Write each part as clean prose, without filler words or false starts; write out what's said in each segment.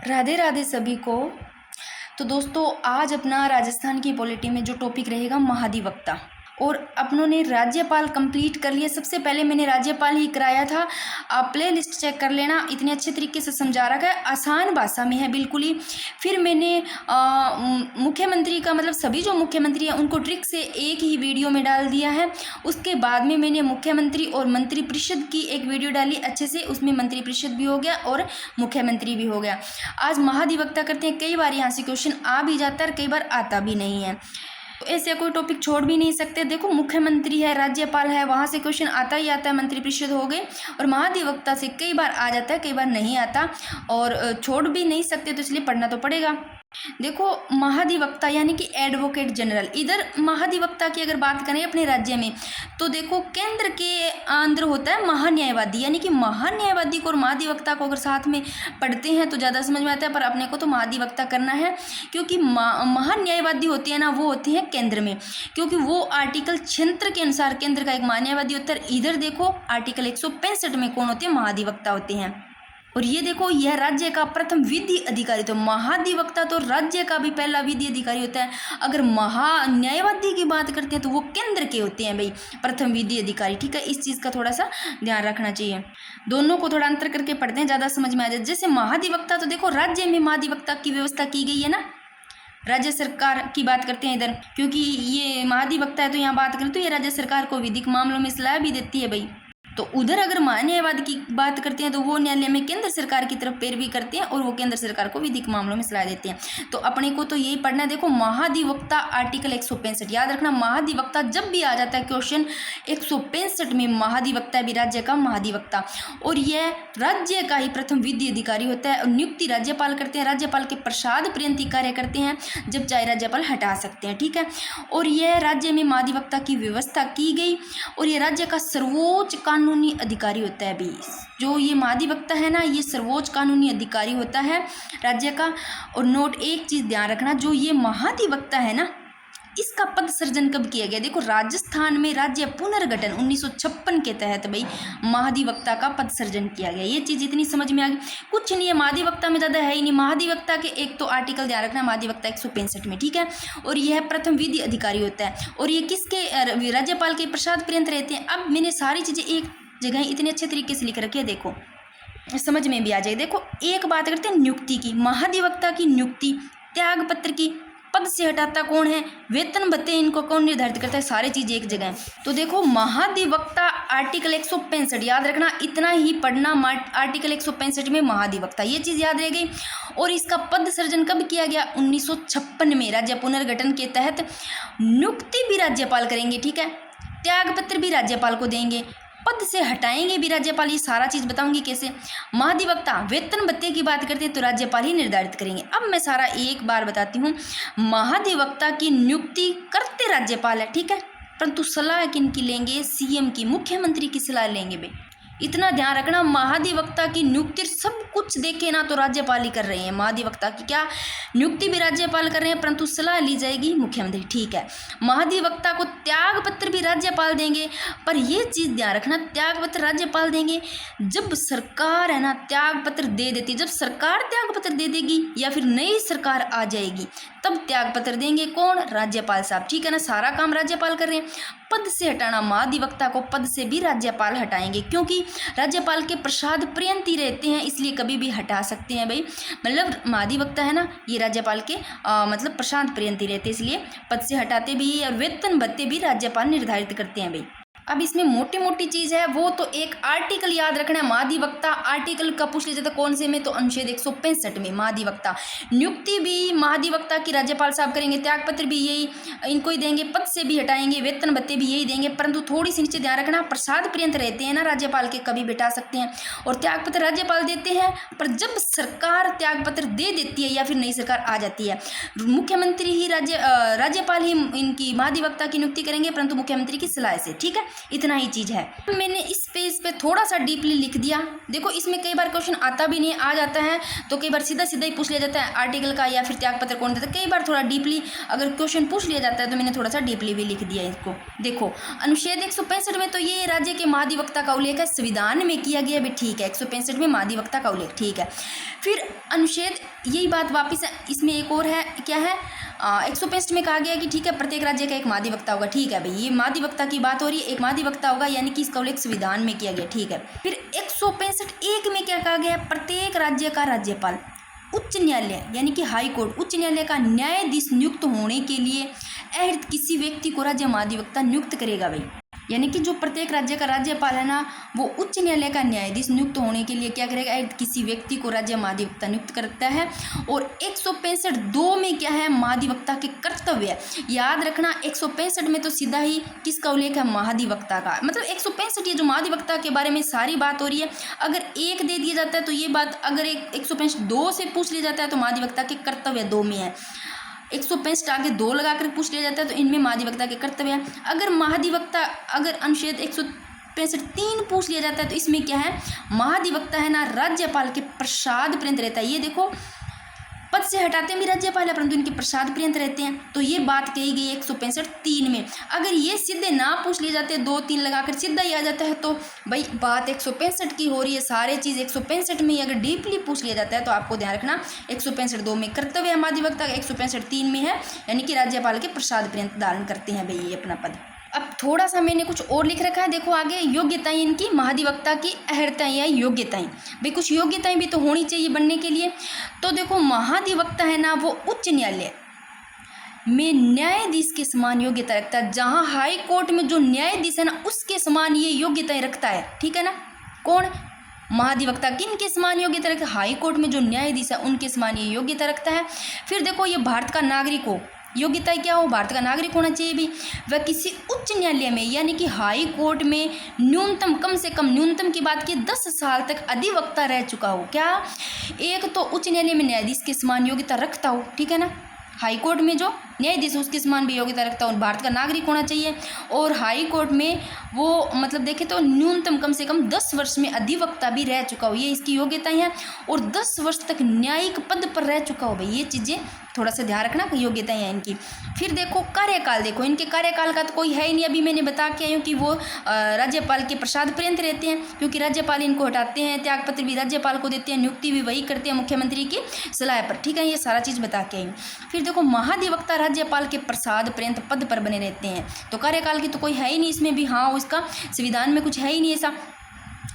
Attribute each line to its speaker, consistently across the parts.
Speaker 1: राधे राधे सभी को। तो दोस्तों, आज अपना राजस्थान की पॉलिटी में जो टॉपिक रहेगा महाधिवक्ता, और अपनों ने राज्यपाल कंप्लीट कर लिया। सबसे पहले मैंने राज्यपाल ही कराया था, आप प्ले लिस्ट चेक कर लेना, इतने अच्छे तरीके से समझा रखा है, आसान भाषा में है बिल्कुल ही। फिर मैंने मुख्यमंत्री का मतलब सभी जो मुख्यमंत्री हैं उनको ट्रिक से एक ही वीडियो में डाल दिया है। उसके बाद में मैंने मुख्यमंत्री और मंत्रिपरिषद की एक वीडियो डाली अच्छे से, उसमें मंत्रिपरिषद भी हो गया और मुख्यमंत्री भी हो गया। आज महाधिवक्ता करते हैं। कई बार यहाँ से क्वेश्चन आ भी जाता है और कई बार आता भी नहीं है, तो ऐसे कोई टॉपिक छोड़ भी नहीं सकते। देखो, मुख्यमंत्री है, राज्यपाल है, वहाँ से क्वेश्चन आता ही आता है, मंत्रिपरिषद हो गए, और महाधिवक्ता से कई बार आ जाता है, कई बार नहीं आता, और छोड़ भी नहीं सकते, तो इसलिए पढ़ना तो पड़ेगा। देखो, महाधिवक्ता यानी कि एडवोकेट जनरल। इधर महाधिवक्ता की अगर बात करें अपने राज्य में, तो देखो केंद्र के अंदर होता है महान्यायवादी, यानी कि महान्यायवादी को और महाधिवक्ता को अगर साथ में पढ़ते हैं तो ज़्यादा समझ में आता है, पर अपने को तो महाधिवक्ता करना है, क्योंकि महान्यायवादी होती है ना, वो होती है केंद्र में, क्योंकि वो आर्टिकल 76 के अनुसार केंद्र का एक महान्यायवादी होता है। इधर देखो आर्टिकल 165 में कौन होते हैं? महाधिवक्ता होते हैं। और ये देखो, यह राज्य का प्रथम विधि अधिकारी, तो महाधिवक्ता तो राज्य का भी पहला विधि अधिकारी होता है। अगर महान्यायवादी की बात करते हैं तो वो केंद्र के होते हैं भाई, प्रथम विधि अधिकारी। ठीक है, इस चीज़ का थोड़ा सा ध्यान रखना चाहिए। दोनों को थोड़ा अंतर करके पढ़ते हैं, ज़्यादा समझ में आ जाए। जैसे महाधिवक्ता, तो देखो राज्य में महाधिवक्ता की व्यवस्था की गई है ना, राज्य सरकार की बात करते हैं इधर, क्योंकि ये महाधिवक्ता है तो यहाँ बात करें तो ये राज्य सरकार को विधिक मामलों में सलाह भी देती है भाई। तो उधर अगर न्यायवाद की बात करते हैं तो वो न्यायालय में केंद्र सरकार की तरफ पैरवी करते हैं और वो केंद्र सरकार को विधिक मामलों में सलाह देते हैं। तो अपने को तो यही पढ़ना है। देखो, महाधिवक्ता आर्टिकल 165, याद रखना, महाधिवक्ता जब भी आ जाता है क्वेश्चन 165 में, महाधिवक्ता भी राज्य का महाधिवक्ता, और यह राज्य का ही प्रथम विधि अधिकारी होता है। और नियुक्ति राज्यपाल करते हैं, राज्यपाल के प्रसाद पर्यंत कार्य करते हैं, जब चाहे राज्यपाल हटा सकते हैं। ठीक है, और यह राज्य में महाधिवक्ता की व्यवस्था की गई, और यह राज्य का सर्वोच्च कानूनी अधिकारी होता है भी। जो ये महाधिवक्ता है ना, ये सर्वोच्च कानूनी अधिकारी होता है राज्य का। और नोट, एक चीज ध्यान रखना, जो ये महाधिवक्ता है ना, इसका पद सृजन कब किया गया? देखो, राजस्थान में राज्य पुनर्गठन 1956 के तहत भाई महाधिवक्ता का पद सृजन किया गया। ये चीज़ इतनी समझ में आ गई। कुछ नहीं है, महाधिवक्ता में ज़्यादा है ही नहीं। महाधिवक्ता के एक तो आर्टिकल ध्यान रखना, महाधिवक्ता 165 में, ठीक है, और यह प्रथम विधि अधिकारी होता है, और ये किसके? राज्यपाल के प्रसाद पर्यंत रहते हैं। अब मैंने सारी चीज़ें एक जगह इतने अच्छे तरीके से लिख रखी है, देखो समझ में भी आ जाए। देखो, एक बात करते हैं नियुक्ति की। महाधिवक्ता की नियुक्ति, त्याग पत्र की, पद से हटाता कौन है, वेतन भत्ते इनको कौन निर्धारित करता है, सारी चीज एक जगह है। तो देखो, महाधिवक्ता आर्टिकल 165, याद रखना, इतना ही पढ़ना, आर्टिकल 165 में महाधिवक्ता, ये चीज याद रह गई। और इसका पद सृजन कब किया गया? 1956 में, राज्य पुनर्गठन के तहत। नियुक्ति भी राज्यपाल करेंगे, ठीक है, त्याग पत्र भी राज्यपाल को देंगे, पद से हटाएंगे भी राज्यपाल, ये सारा चीज बताऊंगी कैसे। महाधिवक्ता वेतन भत्ते की बात करते हैं तो राज्यपाल ही निर्धारित करेंगे। अब मैं सारा एक बार बताती हूँ। महाधिवक्ता की नियुक्ति करते राज्यपाल है, ठीक है, परंतु सलाह किनकी लेंगे? सीएम की, मुख्यमंत्री की सलाह लेंगे भाई, इतना ध्यान रखना। महाधिवक्ता की नियुक्ति सब कुछ देखे ना तो राज्यपाल ही कर रहे हैं। महाधिवक्ता की क्या नियुक्ति भी राज्यपाल कर रहे हैं, परंतु सलाह ली जाएगी मुख्यमंत्री, ठीक है। महाधिवक्ता को त्याग पत्र भी राज्यपाल देंगे, पर यह चीज ध्यान रखना, त्याग पत्र राज्यपाल देंगे जब सरकार है ना त्याग पत्र दे देती, जब सरकार त्याग पत्र दे देगी या फिर नई सरकार आ जाएगी तब त्याग पत्र देंगे कौन? राज्यपाल साहब, ठीक है ना। सारा काम राज्यपाल कर रहे हैं। पद से हटाना, महाधिवक्ता को पद से भी राज्यपाल हटाएंगे, क्योंकि राज्यपाल के प्रसाद पर्यंत ही रहते हैं, इसलिए कभी भी हटा सकते हैं भाई। मतलब महाधिवक्ता है ना, ये राज्यपाल के मतलब प्रसाद पर्यंत ही रहते हैं, इसलिए पद से हटाते भी और वेतन भत्ते भी राज्यपाल निर्धारित करते हैं भाई। अब इसमें मोटी मोटी चीज है, वो तो एक आर्टिकल याद रखना है। महाधिवक्ता आर्टिकल का पूछ लिया जाता है, कौन से में? तो अनुच्छेद 165 में। महाधिवक्ता नियुक्ति भी महाधिवक्ता की राज्यपाल साहब करेंगे, त्याग पत्र भी यही इनको ही देंगे, पद से भी हटाएंगे, वेतन भत्ते भी यही देंगे, परंतु थोड़ी सी नीचे ध्यान रखना, प्रसाद पर्यंत रहते हैं ना राज्यपाल के, कभी बिठा सकते हैं। और त्याग पत्र राज्यपाल देते हैं, पर जब सरकार त्याग पत्र दे देती है या फिर नई सरकार आ जाती है, मुख्यमंत्री ही राज्यपाल ही इनकी महाधिवक्ता की नियुक्ति करेंगे, परंतु मुख्यमंत्री की सलाह से, ठीक है। इतना ही चीज़ है। मैंने इस पेज पे थोड़ा सा डीपली लिख दिया। देखो इसमें कई बार क्वेश्चन आता भी नहीं, आ जाता है तो कई बार सीधा सीधा ही पूछ लिया जाता है आर्टिकल का या फिर त्यागपत्र कौन देता है। कई बार थोड़ा डीपली अगर क्वेश्चन पूछ लिया जाता है तो मैंने थोड़ा सा डीपली भी लिख दिया इसको। देखो अनुच्छेद 165 में तो ये राज्य के महाधिवक्ता का उल्लेख है, संविधान में किया गया भी ठीक है, 165 में महाधिवक्ता का उल्लेख ठीक है। फिर अनुच्छेद यही बात वापिस इसमें एक और है, क्या है 165 में कहा गया कि ठीक है प्रत्येक राज्य का एक महाधिवक्ता होगा, ठीक है भाई ये महाधिवक्ता की बात हो रही है, एक महाधिवक्ता होगा यानी कि इसका उल्लेख संविधान में किया गया ठीक है। फिर 165(1) में क्या कहा गया, प्रत्येक राज्य का राज्यपाल उच्च न्यायालय यानी कि हाई कोर्ट उच्च न्यायालय का न्यायाधीश नियुक्त होने के लिए अहर्त किसी व्यक्ति को राज्य महाधिवक्ता नियुक्त करेगा भाई। यानी कि जो प्रत्येक राज्य का राज्यपाल है ना वो उच्च न्यायालय का न्यायाधीश नियुक्त होने के लिए क्या करेगा, किसी व्यक्ति को राज्य महाधिवक्ता नियुक्त करता है। और 165(2) में क्या है, महाधिवक्ता के कर्तव्य। याद रखना 165 में तो सीधा ही किसका उल्लेख है, महाधिवक्ता का। मतलब 165 ये जो महाधिवक्ता के बारे में सारी बात हो रही है। अगर 1 दे दिया जाता है तो ये बात, अगर 165(2) से पूछ लिया जाता है तो महाधिवक्ता के कर्तव्य 2 में है। 165 आगे 2 लगाकर पूछ लिया जाता है तो इनमें महाधिवक्ता के कर्तव्य है। अगर अनुच्छेद 165(3) पूछ लिया जाता है तो इसमें क्या है, महाधिवक्ता है ना राज्यपाल के प्रसाद पर्यंत रहता है। ये देखो पद से हटाते भी राज्यपाल है परंतु इनके प्रसाद पर्यंत रहते हैं, तो ये बात कही गई 165(3) में। अगर ये सीधे ना पूछ लिए जाते 2-3 लगाकर सीधा ही आ जाता है तो भाई बात 165 की हो रही है, सारे चीज़ 165 में ही अगर डीपली पूछ लिया जाता है तो आपको ध्यान रखना 165(2) में कर्तव्य है महाधिवक्ता का, 165(3) में है यानी कि राज्यपाल के प्रसाद पर्यंत धारण करते हैं भाई ये अपना पद। अब थोड़ा सा मैंने कुछ और लिख रखा है, देखो आगे योग्यताएं इनकी, महाधिवक्ता की अहर्ताएं या योग्यताएं। भाई कुछ योग्यताएं भी तो होनी चाहिए बनने के लिए। तो देखो महाधिवक्ता है ना वो उच्च न्यायालय में न्यायाधीश के समान योग्यता रखता है। जहाँ हाई कोर्ट में जो न्यायाधीश है ना उसके समान ये योग्यताएं रखता है, ठीक है ना। कौन, महाधिवक्ता किन के समान योग्यता रखता है, हाई कोर्ट में जो न्यायाधीश है उनके समान ये योग्यता रखता है। फिर देखो ये भारत का नागरिक हो, योग्यता क्या हो, भारत का नागरिक होना चाहिए भी। वह किसी उच्च न्यायालय में यानी कि हाई कोर्ट में न्यूनतम, कम से कम न्यूनतम की बात की 10 साल तक अधिवक्ता रह चुका हो। क्या, एक तो उच्च न्यायालय में न्यायाधीश के समान योग्यता रखता हो, ठीक है ना। हाई कोर्ट में जो न्यायाधीश उसके समान भी योग्यता रखता हो, भारत का नागरिक होना चाहिए। और हाई कोर्ट में वो मतलब देखें तो न्यूनतम कम से कम 10 वर्ष में अधिवक्ता भी रह चुका हो, ये इसकी योग्यताएं हैं। और 10 वर्ष तक न्यायिक पद पर रह चुका हो भाई, ये चीज़ें थोड़ा सा ध्यान रखना योग्यताएं हैं इनकी। फिर देखो कार्यकाल, देखो इनके कार्यकाल का तो कोई है ही नहीं, अभी मैंने बता के आई हूँ कि वो राज्यपाल के प्रसाद पर्यंत रहते हैं क्योंकि राज्यपाल इनको हटाते हैं, त्यागपत्र भी राज्यपाल को देते हैं, नियुक्ति भी वही करते हैं मुख्यमंत्री की सलाह पर, ठीक है। ये सारा चीज़ बता के आई हूँ। फिर देखो महाधिवक्ता राज्यपाल के प्रसाद पर्यंत पद पर बने रहते हैं, तो कार्यकाल की तो कोई है ही नहीं इसमें भी, हाँ उसका संविधान में कुछ है ही नहीं ऐसा।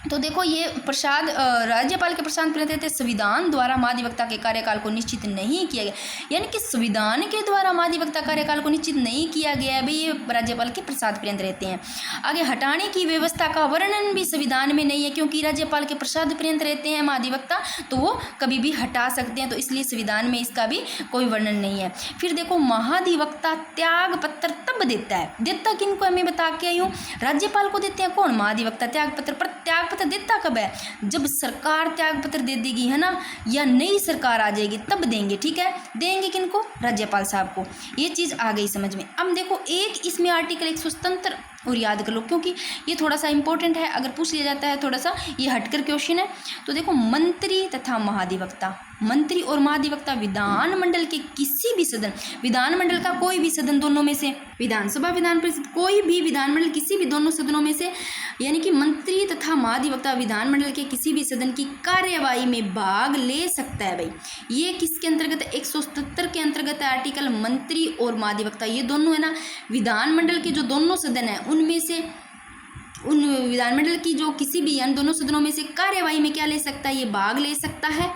Speaker 1: तो देखो ये प्रसाद राज्यपाल के प्रसाद पर्यंत रहते, संविधान द्वारा महाधिवक्ता के कार्यकाल को निश्चित नहीं किया गया, यानी कि संविधान के द्वारा महाधिवक्ता कार्यकाल को निश्चित नहीं किया गया है भाई, ये राज्यपाल के प्रसाद पर्यंत रहते हैं। आगे हटाने की व्यवस्था का वर्णन भी संविधान में नहीं है क्योंकि राज्यपाल के प्रसाद पर्यंत रहते हैं महाधिवक्ता, तो वो कभी भी हटा सकते हैं, तो इसलिए संविधान में इसका भी कोई वर्णन नहीं है। फिर देखो महाधिवक्ता त्याग पत्र तब देता है, देता किनको हमें बता के आई हूँ, राज्यपाल को देते हैं। कौन, महाधिवक्ता त्याग पत्र। पर त्याग पत्र देता कब है, जब सरकार त्याग पत्र दे देगी है ना, या नई सरकार आ जाएगी तब देंगे, ठीक है। देंगे किनको, राज्यपाल साहब को। ये चीज़ आ गई समझ में। अब देखो एक इसमें आर्टिकल 177 और याद कर लो क्योंकि ये थोड़ा सा इंपॉर्टेंट है, अगर पूछ लिया जाता है थोड़ा सा ये हटकर क्वेश्चन है। तो देखो मंत्री तथा महाधिवक्ता, मंत्री और महाधिवक्ता विधानमंडल के किसी भी सदन, विधानमंडल का कोई भी सदन दोनों में से, विधानसभा विधान परिषद कोई भी विधानमंडल किसी भी दोनों सदनों में से, यानी कि मंत्री तथा महाधिवक्ता विधानमंडल के किसी भी सदन की कार्यवाही में भाग ले सकता है भाई। ये किसके अंतर्गत है, 177 के अंतर्गत है आर्टिकल। मंत्री और महाधिवक्ता ये दोनों है ना विधानमंडल के जो दोनों सदन है उनमें से, उन विधानमंडल की जो किसी भी यानी दोनों सदनों में से कार्यवाही में क्या ले सकता है, ये भाग ले सकता है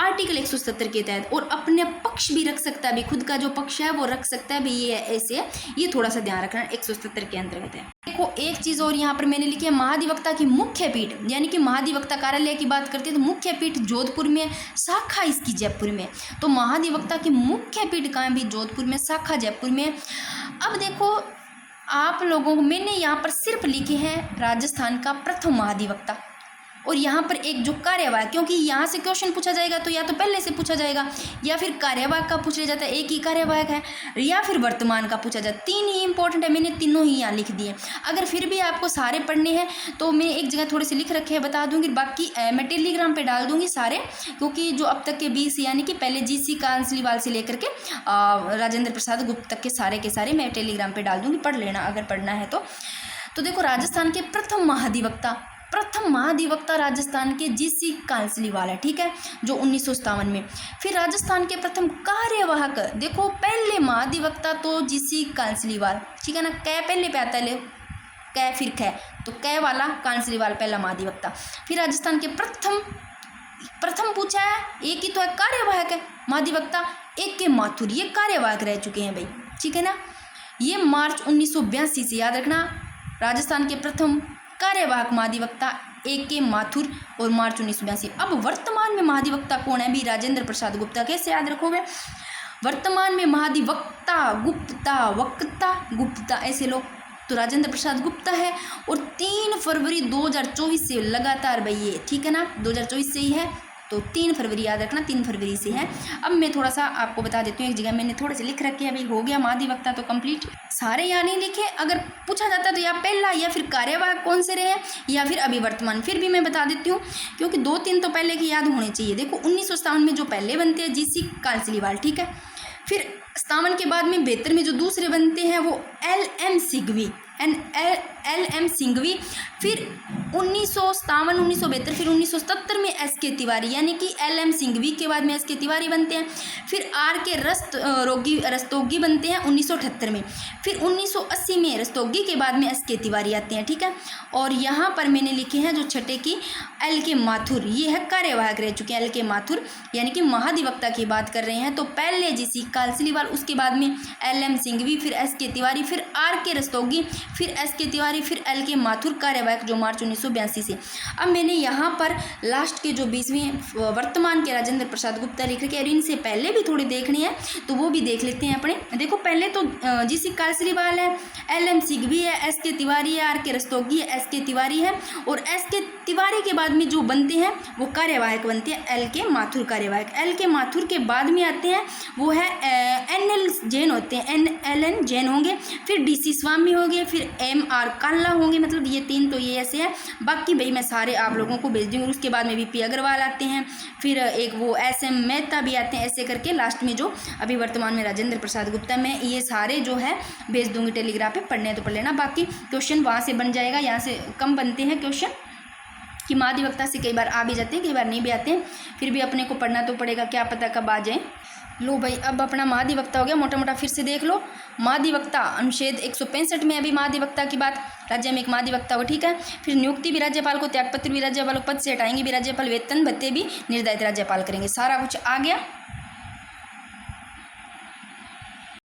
Speaker 1: आर्टिकल 177 के तहत। और अपने पक्ष भी रख सकता है, भी खुद का जो पक्ष है वो रख सकता है भी, ये ऐसे है, ये थोड़ा सा ध्यान रखना 177 के अंतर्गत है। देखो एक चीज़ और यहाँ पर मैंने लिखी है, महाधिवक्ता की मुख्य पीठ, यानी कि महाधिवक्ता कार्यालय की बात करते हैं तो मुख्य पीठ जोधपुर में, शाखा इसकी जयपुर में। तो महाधिवक्ता की मुख्य पीठ कहाँ भी, जोधपुर में, शाखा जयपुर में। अब देखो आप लोगों को मैंने यहाँ पर सिर्फ लिखे हैं राजस्थान का प्रथम महाधिवक्ता, और यहाँ पर एक जो कार्यवाहक, क्योंकि यहाँ से क्वेश्चन पूछा जाएगा तो या तो पहले से पूछा जाएगा या फिर कार्यवाहक का पूछा जाता है, एक ही कार्यवाहक है, या फिर वर्तमान का पूछा जाता है। तीन ही इंपॉर्टेंट है, मैंने तीनों ही यहाँ लिख दिए। अगर फिर भी आपको सारे पढ़ने हैं तो मैं एक जगह थोड़े से लिख रखे हैं बता दूंगी, बाकी मैं टेलीग्राम पे डाल दूंगी सारे, क्योंकि जो अब तक के 20 यानी कि पहले GC कांसलीवाल से लेकर के राजेंद्र प्रसाद गुप्त तक के सारे मैं टेलीग्राम पे डाल दूंगी, पढ़ लेना अगर पढ़ना है तो देखो राजस्थान के प्रथम महाधिवक्ता राजस्थान के GC कांसलीवाल है, ठीक है, जो 1957 में। फिर राजस्थान के प्रथम कार्यवाहक, देखो पहले महाधिवक्ता तो GC कांसलीवाल, ठीक है ना, कै पहले पे आता है, कै फिर कै, तो कै वाला कांसलीवाल पहला महाधिवक्ता। फिर राजस्थान के प्रथम पूछा है, एक ही तो है कार्यवाहक है महाधिवक्ता, एक के माथुर, ये कार्यवाहक रह चुके हैं भाई, ठीक है ना। ये मार्च 1982 से याद रखना, राजस्थान के प्रथम कार्यवाहक महाधिवक्ता एक के माथुर और मार्च 1982। अब वर्तमान में महाधिवक्ता कौन है भी? राजेंद्र प्रसाद गुप्ता। कैसे याद रखोगे? वर्तमान में महाधिवक्ता गुप्ता ऐसे लोग, तो राजेंद्र प्रसाद गुप्ता है, और 3 फरवरी 2024 से लगातार भाई ये, ठीक है ना, 2024 से ही है, तो 3 फरवरी याद रखना, 3 फरवरी से है। अब मैं थोड़ा सा आपको बता देती हूँ, एक जगह मैंने थोड़े से लिख रखे हैं, अभी हो गया महाधिवक्ता तो कंप्लीट, सारे यहाँ नहीं लिखे। अगर पूछा जाता तो या पहला या फिर कार्यवाहक कौन से रहे या फिर अभी वर्तमान, फिर भी मैं बता देती हूँ, क्योंकि 2-3 तो पहले की याद होने चाहिए। देखो 1957 में जो पहले बनते हैं GC कांसलीवाल, ठीक है, फिर 57 के बाद में 72 में जो दूसरे बनते हैं वो LM सिंघवी, फिर 1957 1972, फिर 1977 में SK तिवारी, यानी कि LM सिंघवी के बाद में SK तिवारी बनते हैं। फिर RK रस्तोगी बनते हैं 1978 में, फिर 1980 में रस्तोगी के बाद में SK तिवारी आते हैं, ठीक है। और यहाँ पर मैंने लिखे हैं जो छठे की LK माथुर, ये है कार्यवाहक रह चुके हैं LK माथुर, यानी कि महाधिवक्ता की बात कर रहे हैं। तो पहले GC कांसलीवाल, उसके बाद में LM सिंघवी, फिर SK तिवारी, फिर RK रस्तोगी, फिर SK तिवारी, फिर LK माथुर कार्यवाहक, जो मार्च 1982 से। अब मैंने यहाँ पर लास्ट के जो 20वें वर्तमान के राजेंद्र प्रसाद गुप्ता लिख रखे हैं, और इनसे पहले भी थोड़े देखने हैं तो वो भी देख लेते हैं अपने। देखो पहले तो GC कांसलीवाल है, LM सिंघवी है, SK तिवारी है, RK रस्तोगी है, SK तिवारी है, और SK तिवारी के बाद में जो बनते हैं वो कार्यवाहक बनते हैं LK माथुर कार्यवाहक। LK माथुर के बाद में आते हैं वो है NL जैन होते हैं, NLN जैन होंगे, फिर DC स्वामी होंगे, फिर MR काल्ला होंगे, मतलब ये 3 तो ये ऐसे है। बाकी भाई मैं सारे आप लोगों को भेज दूँगी। उसके बाद में VP अग्रवाल आते हैं, फिर एक वो SM मेहता भी आते हैं, ऐसे करके लास्ट में जो अभी वर्तमान में राजेंद्र प्रसाद गुप्ता, मैं ये सारे जो है भेज दूँगी टेलीग्राम पे, पढ़ने तो पढ़ लेना। बाकी क्वेश्चन वहाँ से बन जाएगा, यहाँ से कम बनते हैं क्वेश्चन, कि महाधिवक्ता से कई बार आ भी जाते हैं, कई बार नहीं भी आते हैं, फिर भी अपने को पढ़ना तो पड़ेगा, क्या पता कब आ जाए। लो भाई अब अपना महाधिवक्ता हो गया मोटा मोटा, फिर से देख लो। महाधिवक्ता अनुच्छेद 165 में अभी महाधिवक्ता की बात, राज्य में एक महाधिवक्ता हो, ठीक है। फिर नियुक्ति भी राज्यपाल को, त्यागपत्र भी राज्यपाल को, पद से हटाएंगे भी राज्यपाल, वेतन भत्ते भी निर्धारित राज्यपाल करेंगे, सारा कुछ आ गया।